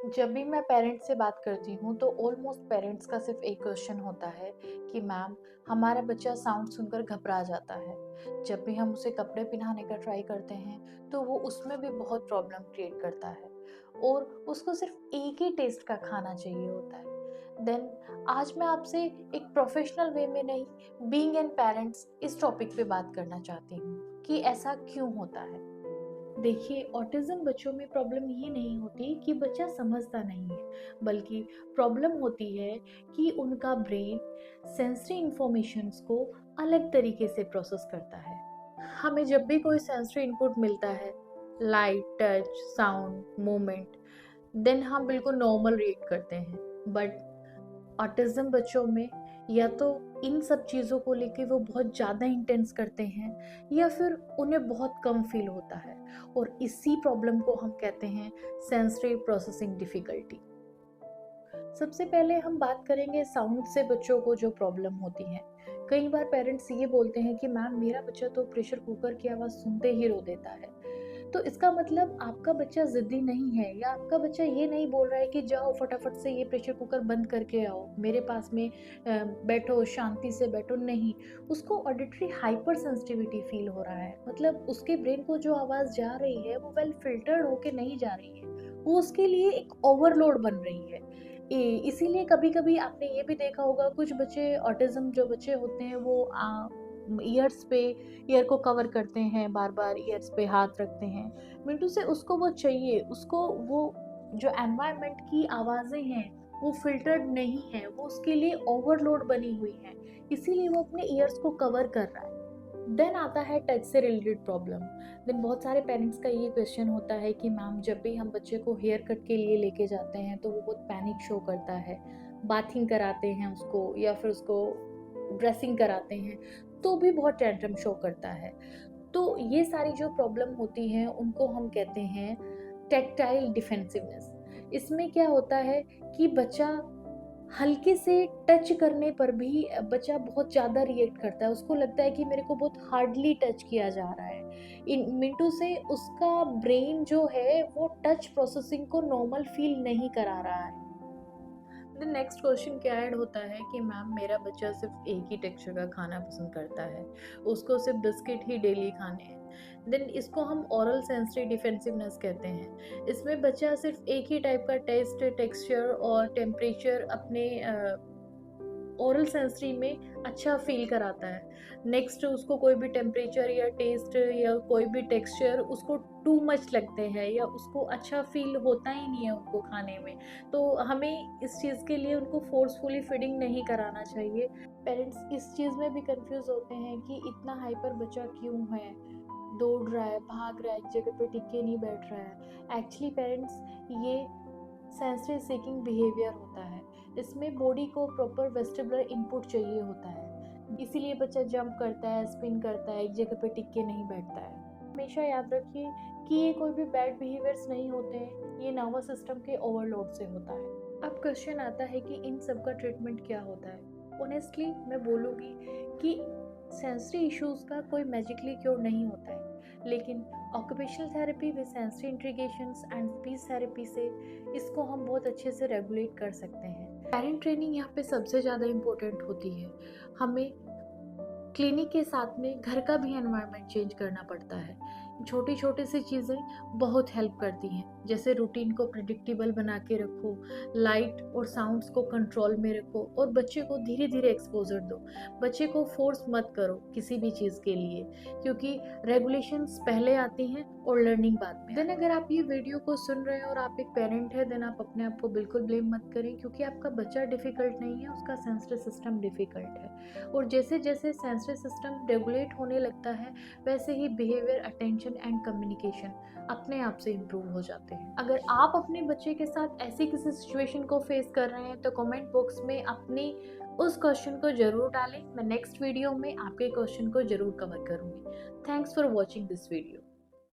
जब भी मैं पेरेंट्स से बात करती हूँ तो ऑलमोस्ट पेरेंट्स का सिर्फ एक क्वेश्चन होता है कि मैम हमारा बच्चा साउंड सुनकर घबरा जाता है। जब भी हम उसे कपड़े पहनाने का ट्राई करते हैं तो वो उसमें भी बहुत प्रॉब्लम क्रिएट करता है और उसको सिर्फ एक ही टेस्ट का खाना चाहिए होता है। देन आज मैं आपसे एक प्रोफेशनल वे में नहीं, बीइंग एन पेरेंट्स इस टॉपिक पे बात करना चाहती हूँ कि ऐसा क्यों होता है। देखिए, ऑटिज्म बच्चों में प्रॉब्लम ये नहीं होती कि बच्चा समझता नहीं है, बल्कि प्रॉब्लम होती है कि उनका ब्रेन सेंसरी इंफॉर्मेशंस को अलग तरीके से प्रोसेस करता है। हमें जब भी कोई सेंसरी इनपुट मिलता है, light, touch, sound, movement, then हम बिल्कुल नॉर्मल रिएक्ट करते हैं। बट ऑटिज्म बच्चों में या तो इन सब चीज़ों को लेके वो बहुत ज़्यादा इंटेंस करते हैं या फिर उन्हें बहुत कम फील होता है, और इसी प्रॉब्लम को हम कहते हैं सेंसरी प्रोसेसिंग डिफ़िकल्टी। सबसे पहले हम बात करेंगे साउंड से बच्चों को जो प्रॉब्लम होती है। कई बार पेरेंट्स ये बोलते हैं कि मैम मेरा बच्चा तो प्रेशर कुकर की आवाज़ सुनते ही रो देता है। तो इसका मतलब आपका बच्चा ज़िद्दी नहीं है, या आपका बच्चा ये नहीं बोल रहा है कि जाओ फटाफट से ये प्रेशर कुकर बंद करके आओ, मेरे पास में बैठो, शांति से बैठो, नहीं। उसको ऑडिटरी हाइपर सेंसिटिविटी फ़ील हो रहा है, मतलब उसके ब्रेन को जो आवाज़ जा रही है वो वेल फ़िल्टर्ड होके नहीं जा रही है, वो उसके लिए एक ओवरलोड बन रही है। इसीलिए कभी-कभी आपने ये भी देखा होगा, कुछ बच्चे ऑटिज़्म जो बच्चे होते हैं वो ईयर्स पे ईयर को कवर करते हैं, बार-बार ईयर्स पे हाथ रखते हैं। मिंटू से उसको वो चाहिए, उसको वो जो एनवायरनमेंट की आवाज़ें हैं, वो फ़िल्टर्ड नहीं है, वो उसके लिए ओवरलोड बनी हुई हैं, इसीलिए वो अपने ईयर्स को कवर कर रहा है। देन आता है टच से रिलेटेड प्रॉब्लम। देन बहुत सारे पेरेंट्स का ये क्वेश्चन होता है कि मैम जब भी हम बच्चे को हेयर कट के लिए लेके जाते हैं तो वो बहुत पैनिक शो करता है, बाथिंग कराते हैं उसको या फिर उसको ड्रेसिंग कराते हैं तो भी बहुत टेंट्रम शो करता है। तो ये सारी जो प्रॉब्लम होती हैं उनको हम कहते हैं टैक्टाइल डिफेंसिवनेस। इसमें क्या होता है कि बच्चा हल्के से टच करने पर भी बच्चा बहुत ज़्यादा रिएक्ट करता है, उसको लगता है कि मेरे को बहुत हार्डली टच किया जा रहा है। इन मिनटों से उसका ब्रेन जो है वो टच प्रोसेसिंग को नॉर्मल फील नहीं करा रहा है। द नेक्स्ट क्वेश्चन क्या ऐड होता है कि मैम मेरा बच्चा सिर्फ एक ही टेक्सचर का खाना पसंद करता है, उसको सिर्फ बिस्किट ही डेली खाने हैं। देन इसको हम ओरल सेंसरी डिफेंसिवनेस कहते हैं। इसमें बच्चा सिर्फ एक ही टाइप का टेस्ट, टेक्सचर और टेम्परेचर अपने ओरल सेंसरी में अच्छा फील कराता है। नेक्स्ट उसको कोई भी टेम्परेचर या टेस्ट या कोई भी टेक्सचर उसको टू मच लगते हैं या उसको अच्छा फील होता ही नहीं है उनको खाने में। तो हमें इस चीज़ के लिए उनको फोर्सफुली फीडिंग नहीं कराना चाहिए। पेरेंट्स इस चीज़ में भी कंफ्यूज होते हैं कि इतना हाइपर बच्चा क्यों है, दौड़ रहा है, भाग रहा है, एक जगह पे टिक के नहीं बैठ रहा है। एक्चुअली पेरेंट्स, ये सेंसरी सीकिंग बिहेवियर होता है। इसमें बॉडी को प्रॉपर वेस्टिबुलर इनपुट चाहिए होता है, इसीलिए बच्चा जंप करता है, स्पिन करता है, एक जगह पे टिक के नहीं बैठता है। हमेशा याद रखिए कि ये कोई भी बैड बिहेवियर्स नहीं होते हैं, ये नर्वस सिस्टम के ओवरलोड से होता है। अब क्वेश्चन आता है कि इन सब का ट्रीटमेंट क्या होता है। ऑनेस्टली मैं बोलूँगी कि सेंसरी इश्यूज़ का कोई मैजिकली क्योर नहीं होता है, लेकिन occupational therapy with sensory integrations and speech therapy से इसको हम बहुत अच्छे से रेगुलेट कर सकते हैं। पेरेंट ट्रेनिंग यहाँ पे सबसे ज़्यादा इम्पोर्टेंट होती है। हमें क्लिनिक के साथ में घर का भी एनवायरनमेंट चेंज करना पड़ता है। छोटी छोटी सी चीज़ें बहुत हेल्प करती हैं, जैसे रूटीन को प्रिडिक्टेबल बना के रखो, लाइट और साउंड्स को कंट्रोल में रखो और बच्चे को धीरे धीरे एक्सपोजर दो। बच्चे को फोर्स मत करो किसी भी चीज़ के लिए, क्योंकि रेगुलेशंस पहले आती हैं और लर्निंग बाद में। देन अगर आप ये वीडियो को सुन रहे हैं और आप एक पेरेंट है, देन आप अपने आप को बिल्कुल ब्लेम मत करें, क्योंकि आपका बच्चा डिफ़िकल्ट नहीं है, उसका सेंसरी सिस्टम डिफ़िकल्ट है। और जैसे जैसे सेंसरी सिस्टम रेगुलेट होने लगता है वैसे ही बिहेवियर, अटेंशन एंड कम्युनिकेशन अपने आप से इम्प्रूव हो जाते हैं। अगर आप अपने बच्चे के साथ ऐसी किसी सिचुएशन को फेस कर रहे हैं तो कमेंट बॉक्स में अपनी उस क्वेश्चन को जरूर डालें। मैं नेक्स्ट वीडियो में आपके क्वेश्चन को जरूर कवर करूंगी। Thanks for watching this video.